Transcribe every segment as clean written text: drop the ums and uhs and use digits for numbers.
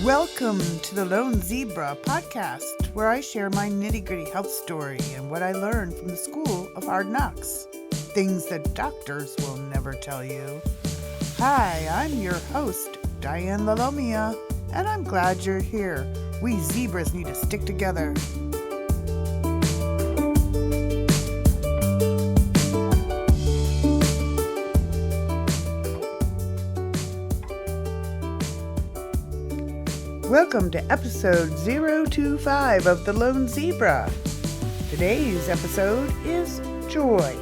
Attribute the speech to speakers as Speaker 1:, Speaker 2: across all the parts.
Speaker 1: Welcome to the Lone Zebra podcast, where I share my nitty-gritty health story and what I learned from the School of Hard Knocks. Things that doctors will never tell you. Hi, I'm your host, Diane Lalomia, and I'm glad you're here. We zebras need to stick together. Welcome to episode 025 of The Lone Zebra. Today's episode is joy.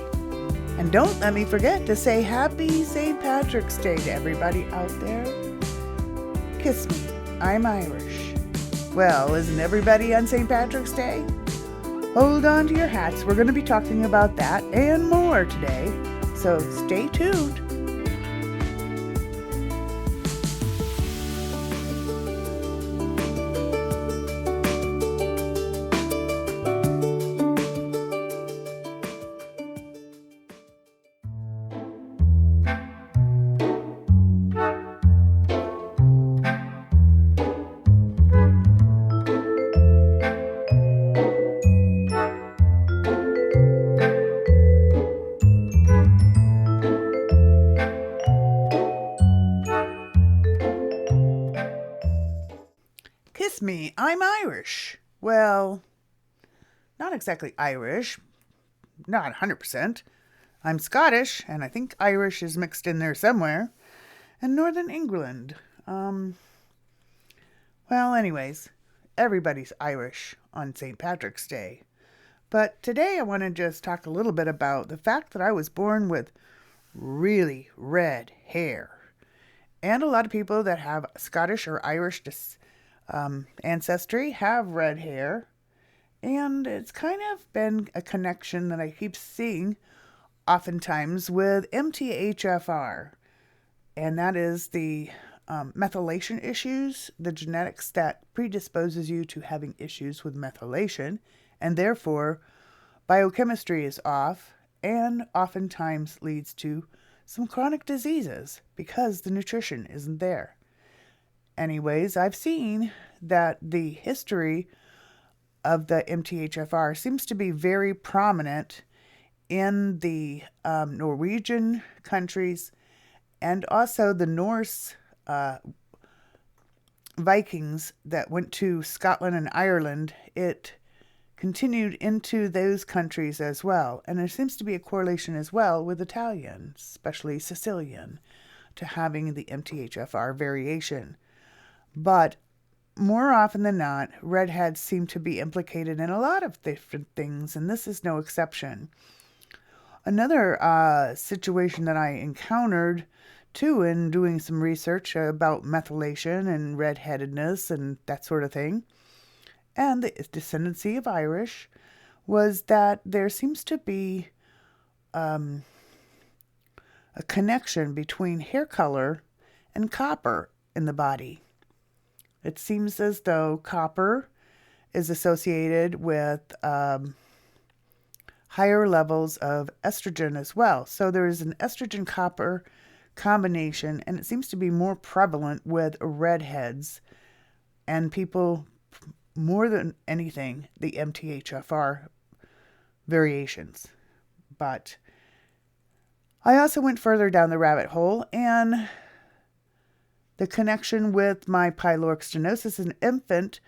Speaker 1: And don't let me forget to say happy St. Patrick's Day to everybody out there. Kiss me, I'm Irish. Well, isn't everybody on St. Patrick's Day? Hold on to your hats, we're going to be talking about that and more today, so stay tuned. Kiss me, I'm Irish. Well, not exactly Irish, not 100%. I'm Scottish, and I think Irish is mixed in there somewhere, and Northern England. Well, anyways, everybody's Irish on St. Patrick's Day. But today I want to just talk a little bit about the fact that I was born with really red hair. And a lot of people that have Scottish or Irish ancestry have red hair, and it's kind of been a connection that I keep seeing oftentimes with MTHFR, and that is the methylation issues, the genetics that predisposes you to having issues with methylation, and therefore biochemistry is off and oftentimes leads to some chronic diseases because the nutrition isn't there. Anyways, I've seen that the history of the MTHFR seems to be very prominent in the Norwegian countries and also the Norse Vikings that went to Scotland and Ireland. It continued into those countries as well. And there seems to be a correlation as well with Italian, especially Sicilian, to having the MTHFR variation. But more often than not, redheads seem to be implicated in a lot of different things, and this is no exception. Another situation that I encountered, too, in doing some research about methylation and redheadedness and that sort of thing, and the descendancy of Irish, was that there seems to be a connection between hair color and copper in the body. It seems as though copper is associated with higher levels of estrogen as well. So there is an estrogen-copper combination, and it seems to be more prevalent with redheads and people, more than anything, the MTHFR variations. But I also went further down the rabbit hole, and the connection with my pyloric stenosis as an infant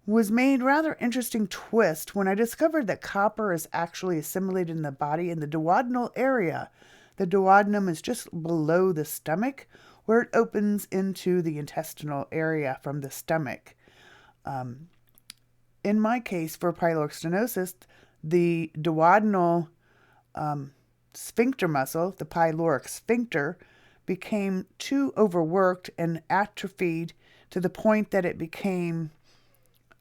Speaker 1: was made rather interesting twist when I discovered that copper is actually assimilated in the body in the duodenal area. The duodenum is just below the stomach, where it opens into the intestinal area from the stomach. In my case, for pyloric stenosis, the duodenal sphincter muscle, the pyloric sphincter, became too overworked and atrophied to the point that it became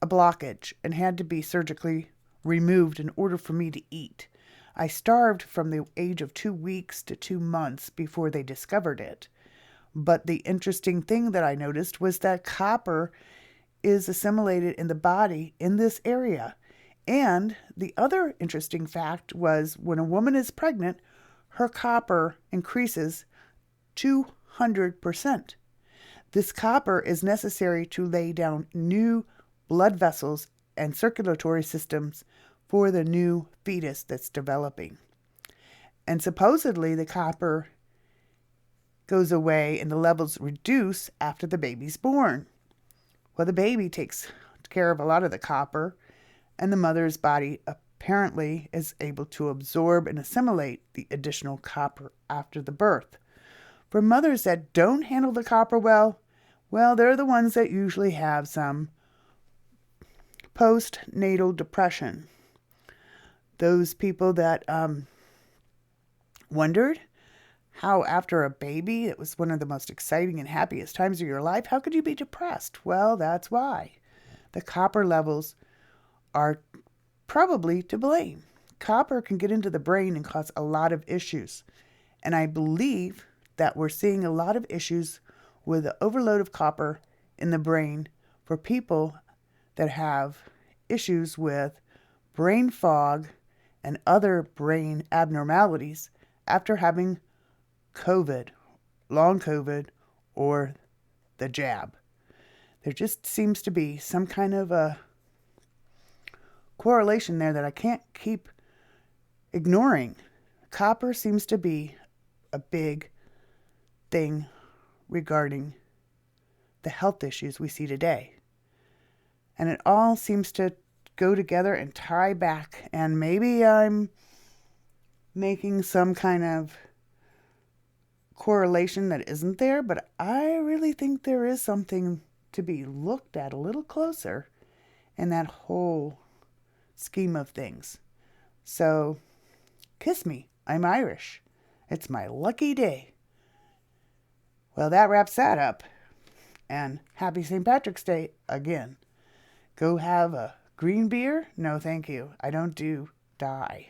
Speaker 1: a blockage and had to be surgically removed in order for me to eat. I starved from the age of 2 weeks to 2 months before they discovered it. But the interesting thing that I noticed was that copper is assimilated in the body in this area. And the other interesting fact was when a woman is pregnant, her copper increases 200%. This copper is necessary to lay down new blood vessels and circulatory systems for the new fetus that's developing. And supposedly the copper goes away and the levels reduce after the baby's born. Well, the baby takes care of a lot of the copper, and the mother's body apparently is able to absorb and assimilate the additional copper after the birth. For mothers that don't handle the copper well, they're the ones that usually have some postnatal depression. Those people that wondered how after a baby, it was one of the most exciting and happiest times of your life, how could you be depressed? Well, that's why. The copper levels are probably to blame. Copper can get into the brain and cause a lot of issues. And I believe that we're seeing a lot of issues with the overload of copper in the brain for people that have issues with brain fog and other brain abnormalities after having COVID, long COVID, or the jab. There just seems to be some kind of a correlation there that I can't keep ignoring. Copper seems to be a big thing regarding the health issues we see today. And it all seems to go together and tie back. And maybe I'm making some kind of correlation that isn't there, but I really think there is something to be looked at a little closer in that whole scheme of things. So, kiss me. I'm Irish. It's my lucky day. Well, that wraps that up. And happy St. Patrick's Day again. Go have a green beer? No, thank you. I don't do dye.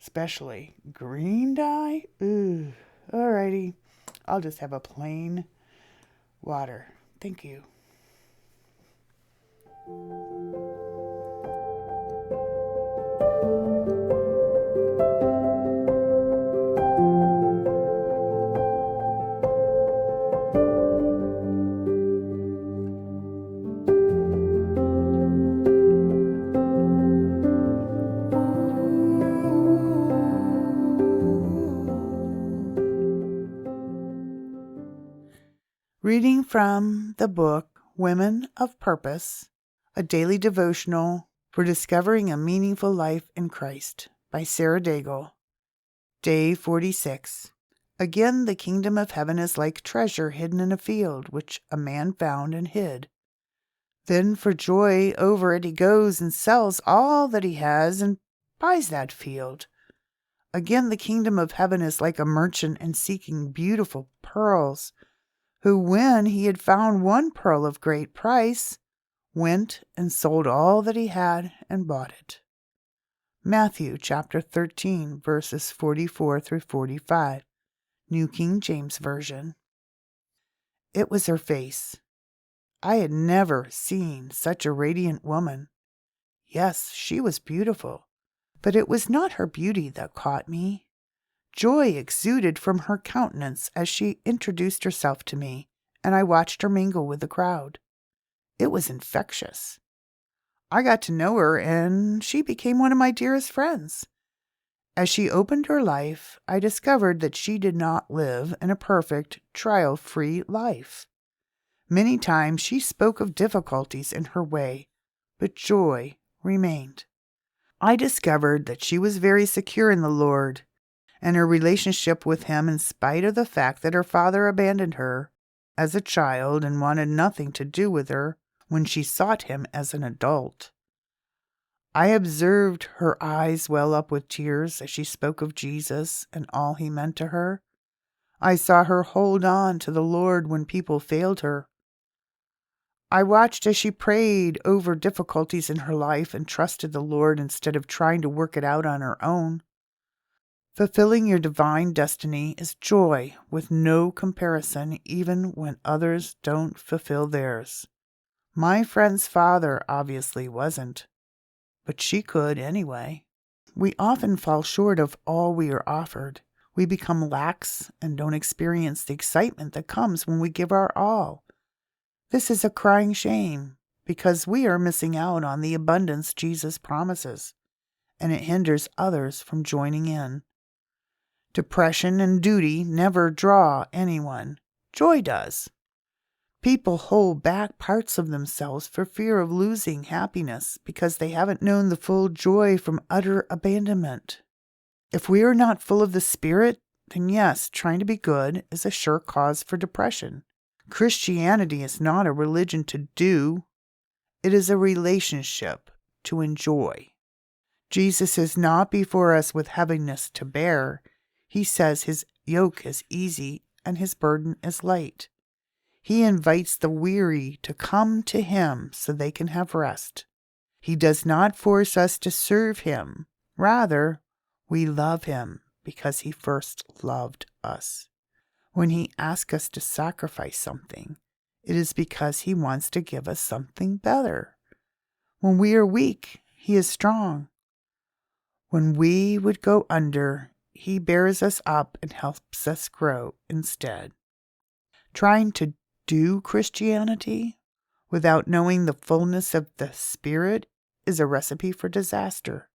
Speaker 1: Especially green dye? Ooh. Alrighty. I'll just have a plain water. Thank you. Reading from the book Women of Purpose, a daily devotional for discovering a meaningful life in Christ by Sarah Daigle. Day 46. Again, the kingdom of heaven is like treasure hidden in a field, which a man found and hid. Then for joy over it he goes and sells all that he has and buys that field. Again, the kingdom of heaven is like a merchant in seeking beautiful pearls, who, when he had found one pearl of great price, went and sold all that he had and bought it. Matthew chapter 13, verses 44 through 45, New King James Version. It was her face. I had never seen such a radiant woman. Yes, she was beautiful, but it was not her beauty that caught me. Joy exuded from her countenance as she introduced herself to me, and I watched her mingle with the crowd. It was infectious. I got to know her, and she became one of my dearest friends. As she opened her life, I discovered that she did not live in a perfect, trial-free life. Many times she spoke of difficulties in her way, but joy remained. I discovered that she was very secure in the Lord and her relationship with Him, in spite of the fact that her father abandoned her as a child and wanted nothing to do with her when she sought Him as an adult. I observed her eyes well up with tears as she spoke of Jesus and all He meant to her. I saw her hold on to the Lord when people failed her. I watched as she prayed over difficulties in her life and trusted the Lord instead of trying to work it out on her own. Fulfilling your divine destiny is joy with no comparison, even when others don't fulfill theirs. My friend's father obviously wasn't, but she could anyway. We often fall short of all we are offered. We become lax and don't experience the excitement that comes when we give our all. This is a crying shame because we are missing out on the abundance Jesus promises, and it hinders others from joining in. Depression and duty never draw anyone. Joy does. People hold back parts of themselves for fear of losing happiness because they haven't known the full joy from utter abandonment. If we are not full of the Spirit, then yes, trying to be good is a sure cause for depression. Christianity is not a religion to do. It is a relationship to enjoy. Jesus is not before us with heaviness to bear. He says his yoke is easy and his burden is light. He invites the weary to come to him so they can have rest. He does not force us to serve him. Rather, we love him because he first loved us. When he asks us to sacrifice something, it is because he wants to give us something better. When we are weak, he is strong. When we would go under, he bears us up and helps us grow instead. Trying to do Christianity without knowing the fullness of the Spirit is a recipe for disaster.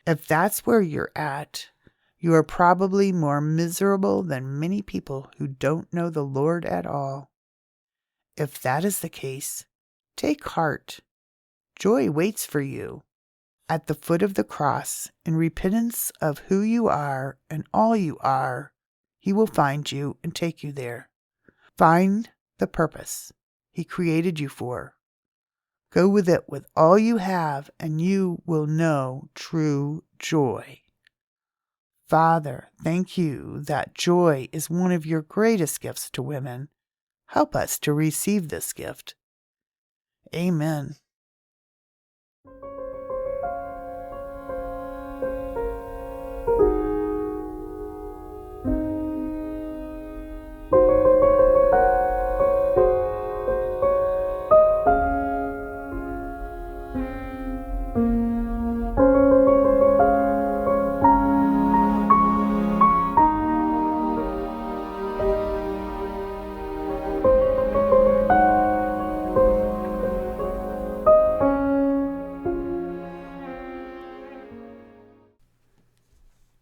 Speaker 1: If that's where you're at, you are probably more miserable than many people who don't know the Lord at all. If that is the case, take heart. Joy waits for you. At the foot of the cross, in repentance of who you are and all you are, he will find you and take you there. Find the purpose he created you for. Go with it with all you have, and you will know true joy. Father, thank you that joy is one of your greatest gifts to women. Help us to receive this gift. Amen.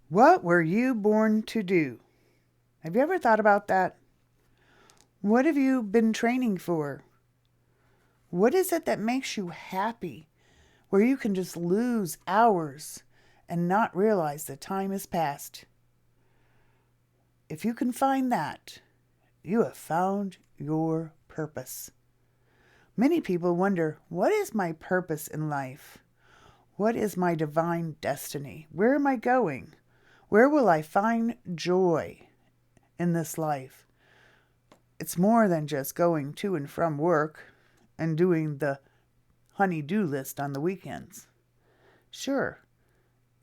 Speaker 1: What were you born to do? Have you ever thought about that? What have you been training for? What is it that makes you happy, where you can just lose hours and not realize the time has passed? If you can find that, you have found your purpose. Many people wonder, what is my purpose in life? What is my divine destiny? Where am I going? Where will I find joy in this life? It's more than just going to and from work and doing the honey-do list on the weekends. Sure,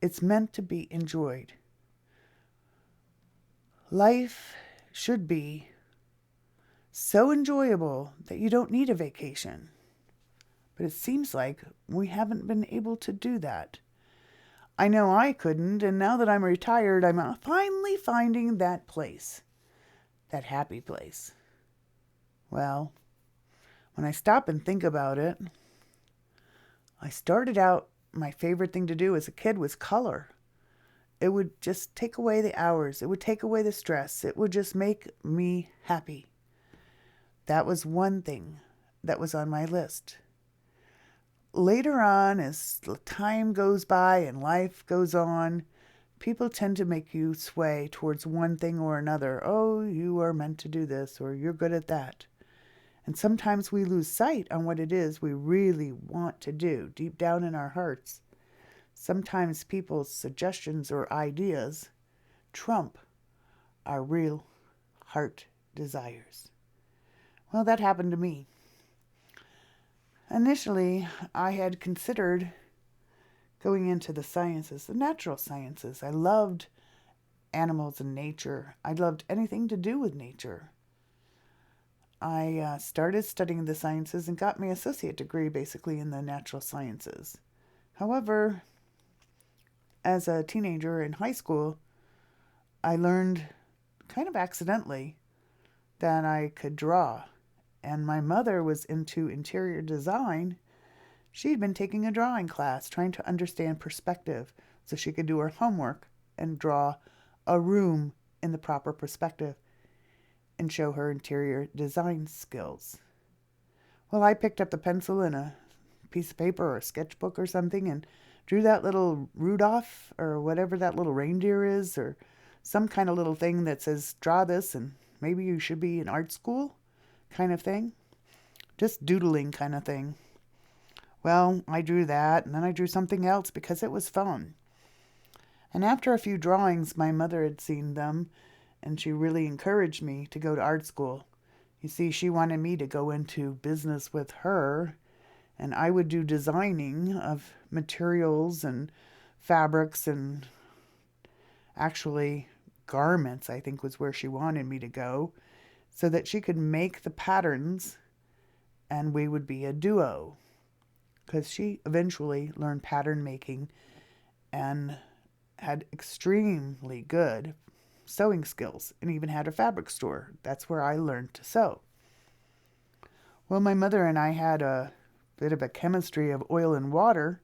Speaker 1: it's meant to be enjoyed. Life should be so enjoyable that you don't need a vacation. But it seems like we haven't been able to do that. I know I couldn't, and now that I'm retired, I'm finally finding that place, that happy place. Well, when I stop and think about it, I started out, my favorite thing to do as a kid was color. It would just take away the hours. It would take away the stress. It would just make me happy. That was one thing that was on my list. Later on, as time goes by and life goes on, people tend to make you sway towards one thing or another. Oh, you are meant to do this, or you're good at that. And sometimes we lose sight on what it is we really want to do deep down in our hearts. Sometimes people's suggestions or ideas trump our real heart desires. Well, that happened to me. Initially, I had considered going into the sciences, the natural sciences. I loved animals and nature. I loved anything to do with nature. I started studying the sciences and got my associate degree basically in the natural sciences. However, as a teenager in high school, I learned kind of accidentally that I could draw. And my mother was into interior design. She'd been taking a drawing class, trying to understand perspective so she could do her homework and draw a room in the proper perspective and show her interior design skills. Well, I picked up the pencil and a piece of paper or a sketchbook or something and drew that little Rudolph or whatever that little reindeer is, or some kind of little thing that says, draw this and maybe you should be in art school kind of thing. Just doodling kind of thing. Well, I drew that and then I drew something else because it was fun. And after a few drawings, my mother had seen them and she really encouraged me to go to art school. You see, she wanted me to go into business with her, and I would do designing of materials and fabrics and actually garments, I think was where she wanted me to go, so that she could make the patterns and we would be a duo. Because she eventually learned pattern making and had extremely good sewing skills and even had a fabric store. That's where I learned to sew. Well, my mother and I had a bit of a chemistry of oil and water,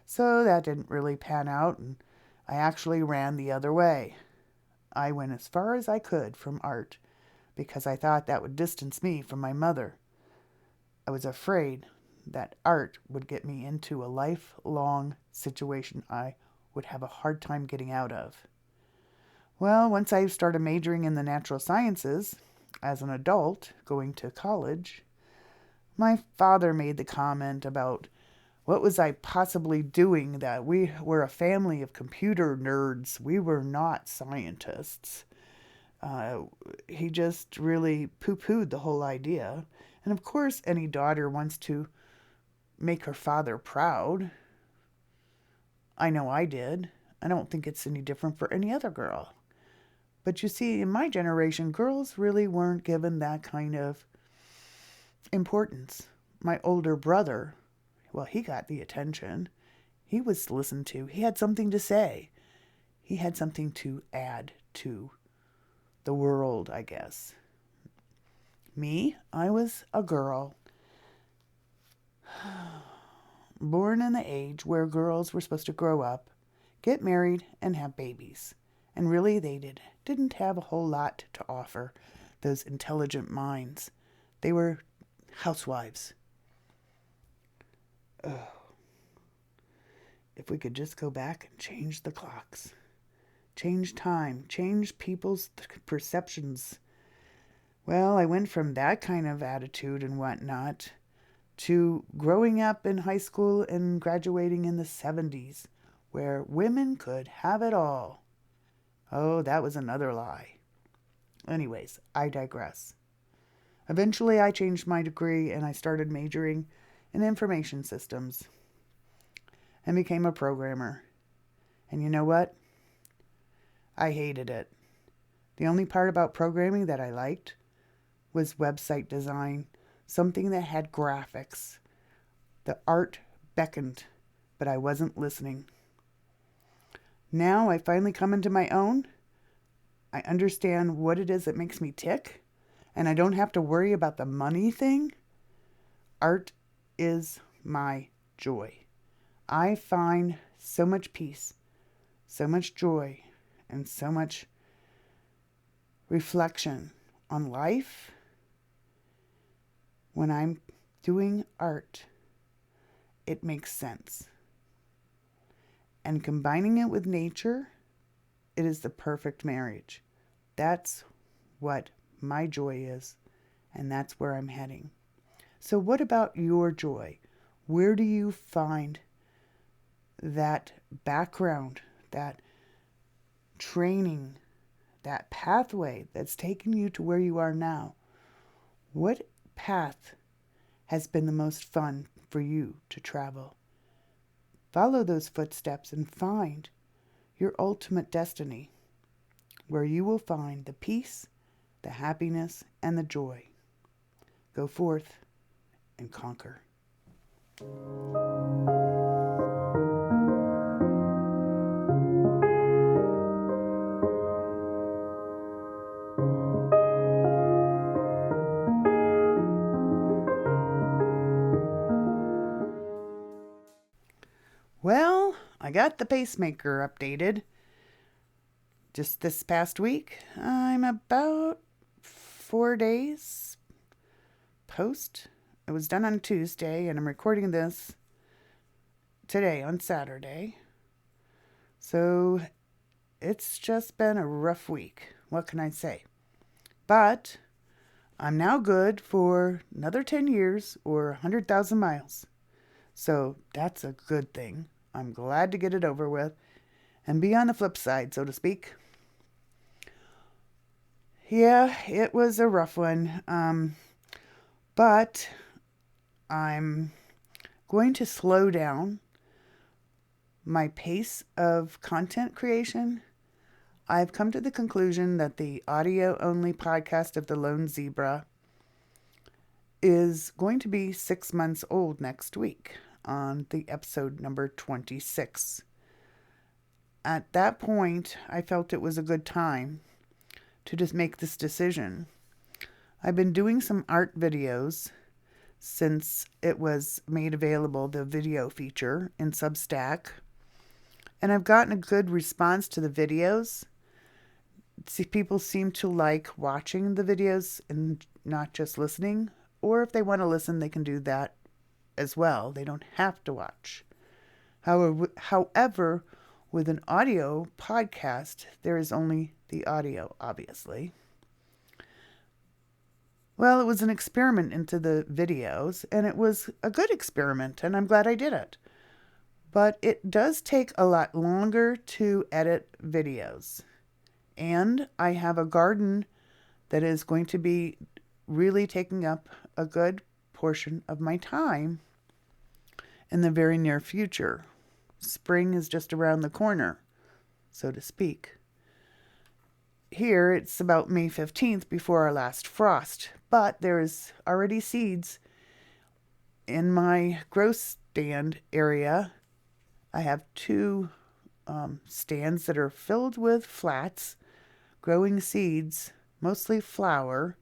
Speaker 1: so that didn't really pan out, and I actually ran the other way. I went as far as I could from art because I thought that would distance me from my mother. I was afraid that art would get me into a lifelong situation I would have a hard time getting out of. Well, once I started majoring in the natural sciences, as an adult going to college, my father made the comment about what was I possibly doing, that we were a family of computer nerds. We were not scientists. He just really poo-pooed the whole idea. And of course, any daughter wants to make her father proud. I know I did. I don't think it's any different for any other girl. But you see, in my generation, girls really weren't given that kind of importance. My older brother, well, he got the attention. He was listened to. He had something to say. He had something to add to the world, I guess. Me, I was a girl born in the age where girls were supposed to grow up, get married, and have babies. And really, they didn't have a whole lot to offer, those intelligent minds. They were housewives. Oh, if we could just go back and change the clocks, change time, change people's perceptions. Well, I went from that kind of attitude and whatnot to growing up in high school and graduating in the 70s, where women could have it all. Oh, that was another lie. Anyways, I digress. Eventually, I changed my degree and I started majoring in information systems and became a programmer. And you know what? I hated it. The only part about programming that I liked was website design, something that had graphics. The art beckoned, but I wasn't listening. Now I finally come into my own. I understand what it is that makes me tick, and I don't have to worry about the money thing. Art is my joy. I find so much peace, so much joy, and so much reflection on life when I'm doing art. It makes sense. And combining it with nature, it is the perfect marriage. That's what my joy is, and that's where I'm heading. So what about your joy? Where do you find that background, that training, that pathway that's taken you to where you are now? What path has been the most fun for you to travel? Follow those footsteps and find your ultimate destiny, where you will find the peace, the happiness, and the joy. Go forth and conquer. Well, I got the pacemaker updated just this past week. I'm about 4 days post. It was done on Tuesday, and I'm recording this today on Saturday. So it's just been a rough week. What can I say? But I'm now good for another 10 years or 100,000 miles. So that's a good thing. I'm glad to get it over with and be on the flip side, so to speak. Yeah, it was a rough one. But I'm going to slow down my pace of content creation. I've come to the conclusion that the audio-only podcast of The Lone Zebra is going to be 6 months old next week on the episode number 26. At that point, I felt it was a good time to just make this decision. I've been doing some art videos since it was made available, the video feature in Substack, and I've gotten a good response to the videos. People seem to like watching the videos and not just listening, or if they want to listen, they can do that as well. They don't have to watch. However, with an audio podcast, there is only the audio, obviously. Well, it was an experiment into the videos, and it was a good experiment, and I'm glad I did it. But it does take a lot longer to edit videos. And I have a garden that is going to be really taking up a good portion of my time in the very near future. Spring is just around the corner, so to speak. Here, it's about May 15th before our last frost, but there's already seeds in my grow stand area. I have two stands that are filled with flats, growing seeds, mostly flower,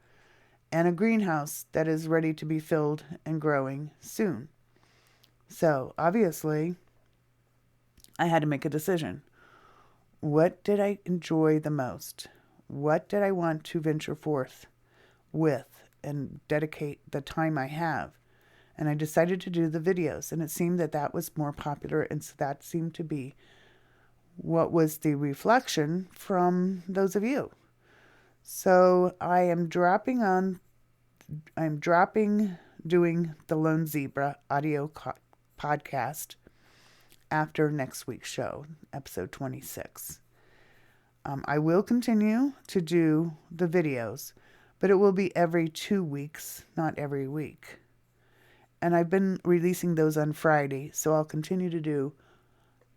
Speaker 1: and a greenhouse that is ready to be filled and growing soon. So, obviously, I had to make a decision. What did I enjoy the most? What did I want to venture forth with and dedicate the time I have? And I decided to do the videos, and it seemed that that was more popular, and so that seemed to be what was the reflection from those of you. So I'm dropping doing the Lone Zebra audio podcast after next week's show, episode 26. I will continue to do the videos, but it will be every 2 weeks, not every week. And I've been releasing those on Friday, so I'll continue to do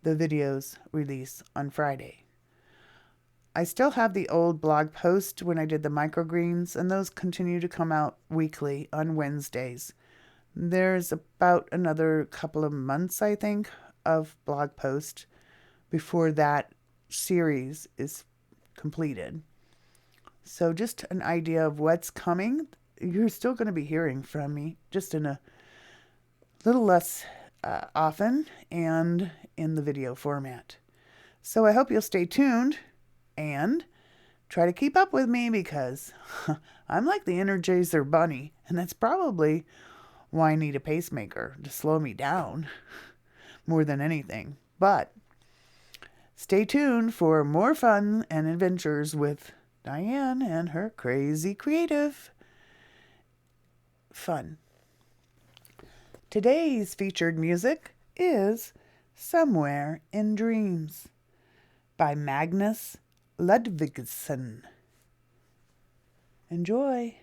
Speaker 1: the videos release on Friday. I still have the old blog post when I did the microgreens, and those continue to come out weekly on Wednesdays. There's about another couple of months, I think, of blog post before that series is completed. So just an idea of what's coming. You're still going to be hearing from me, just in a little less often and in the video format. So I hope you'll stay tuned and try to keep up with me, because I'm like the Energizer Bunny, and that's probably why I need a pacemaker to slow me down more than anything. But stay tuned for more fun and adventures with Diane and her crazy creative fun. Today's featured music is Somewhere in Dreams by Magnus Ludvigsson. Enjoy.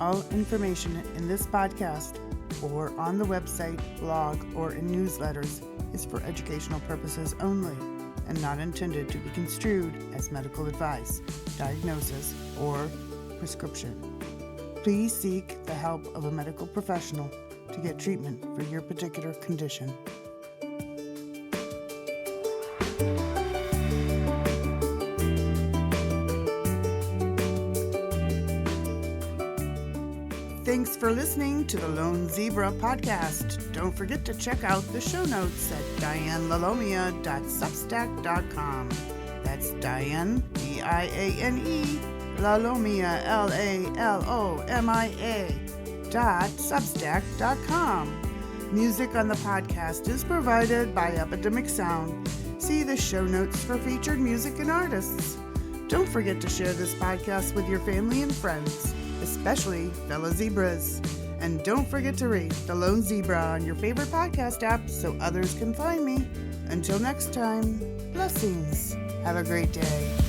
Speaker 1: All information in this podcast or on the website, blog, or in newsletters is for educational purposes only and not intended to be construed as medical advice, diagnosis, or prescription. Please seek the help of a medical professional to get treatment for your particular condition. Thanks for listening to the Lone Zebra podcast. Don't forget to check out the show notes at dianelalomia.substack.com. That's Diane, D-I-A-N-E, Lalomia, Lalomia.substack.com. Music on the podcast is provided by Epidemic Sound. See the show notes for featured music and artists. Don't forget to share this podcast with your family and friends, especially fellow zebras. And don't forget to rate The Lone Zebra on your favorite podcast app so others can find me. Until next time, blessings. Have a great day.